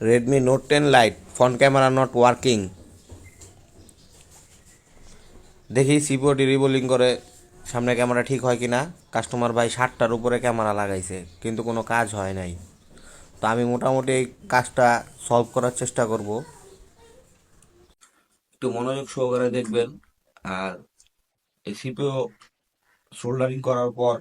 Redmi Note 10 Lite, front camera not working. দেখি সিপিওটি রিবোলিং করে সামনে ক্যামেরা ঠিক হয় কিনা। কাস্টমার ভাই 60টার উপরে ক্যামেরা লাগাইছে কিন্তু কোনো কাজ হয় নাই। তো আমি মোটামুটি এই কাজটা সলভ করার চেষ্টা করব। একটু মনোযোগ সহকারে দেখবেন। আর এই সিপিও সোল্ডারিং করার পর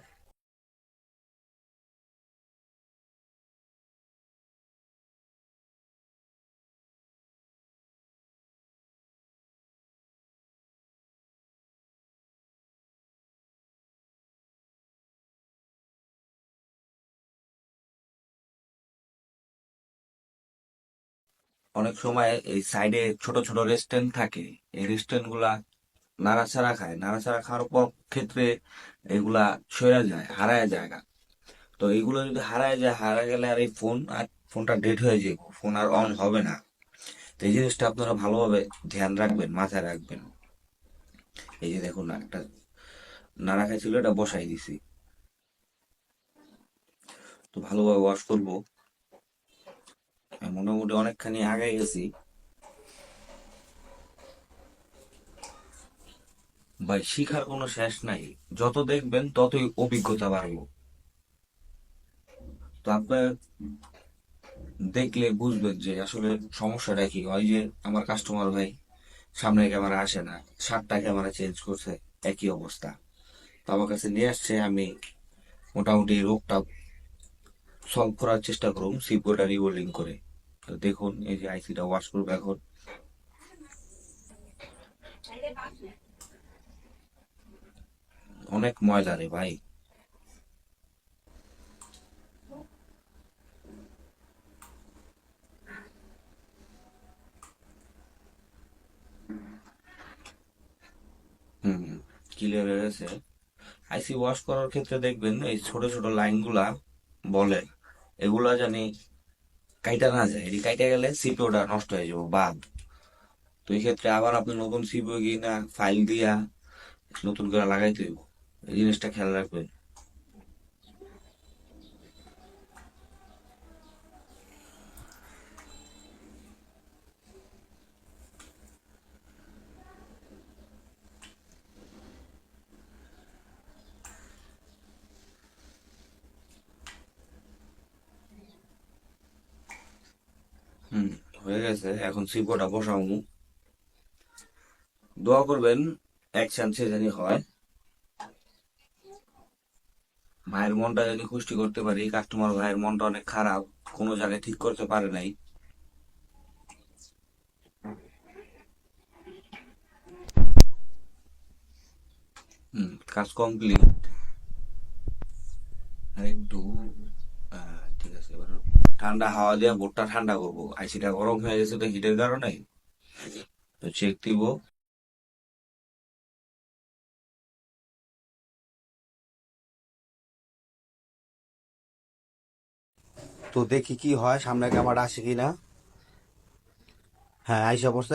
অনেক সময় এই সাইডে ছোট ছোট রেস্টুরেন্ট থাকে, এই রেস্টুরেন্ট গুলা নাড়াচাড়া খায়, নাড়াচাড়া খাওয়ার পর ক্ষেত্রে এগুলা সরে যায়, হারায় যায় না। তো এইগুলো যদি হারায় যায়, হারায় গেলে আর এই ফোন আর ফোনটা ডেড হয়ে যাবে, ফোন আর অন হবে না। তো এই জিনিসটা আপনারা ভালোভাবে ধ্যান রাখবেন, মাথায় রাখবেন। এই যে দেখুন না, একটা নাড়া খাইছিল, এটা বসাই দিছি। তো ভালোভাবে ওয়াশ করবো। মোটামুটি অনেকখানি আগে গেছি ভাই, শিখার কোনো শেষ নাই। যত দেখবেন ততই অভিজ্ঞতা বাড়বো। তো আপনার দেখলে বুঝবেন যে আসলে সমস্যাটা কি। ওই যে আমার কাস্টমার ভাই সামনের ক্যামেরা আসে না, 7টা ক্যামেরা চেঞ্জ করছে, একই অবস্থা। তো আমার কাছে নিয়ে আসছে, আমি মোটামুটি এই রোগটা সলভ করার চেষ্টা করুন সিপিওটা রিবোলিং করে। তো দেখুন এই যে আইসিটা ওয়াশ করবো এখন। অনেক ময়লা রে ভাই। হুম, ক্লিয়ার হয়ে গেছে। আইসি ওয়াশ করার ক্ষেত্রে দেখবেন এই ছোট ছোট লাইন গুলা বলে, এগুলা জানি কাইটা না যায়। এটি কাইটা গেলে সিপিওটা নষ্ট হয়ে যাবো বাদ। তো এই ক্ষেত্রে আবার আপনি নতুন সিপিও কিনা ফাইল দিয়া নতুন করে লাগাইতে হইব। এই জিনিসটা খেয়াল রাখবেন। হুম, হয়ে গেছে। এখন সিপিওটা বসাবো। দোয়া করবেন এক চান্সে জানি হয়, ভাইয়ের মনটা যদি খুশি করতে পারি। কাস্টমার ভাইয়ের মনটা অনেক খারাপ, কোনো জায়গায় ঠিক করতে পারে নাই। হুম, কাজ কমপ্লিট। আর একটু ঠিক আছে। এবার ঠান্ডা হাওয়া দিয়ে বোর্ডটা ঠান্ডা করবো। আইসিটা গরম হয়ে গেছে তো হিটের কারণে। তো চেক দিব। তো দেখি কি হয়, সামনে ক্যামেরা আসে কিনা। হ্যাঁ, আইসা পড়ছে।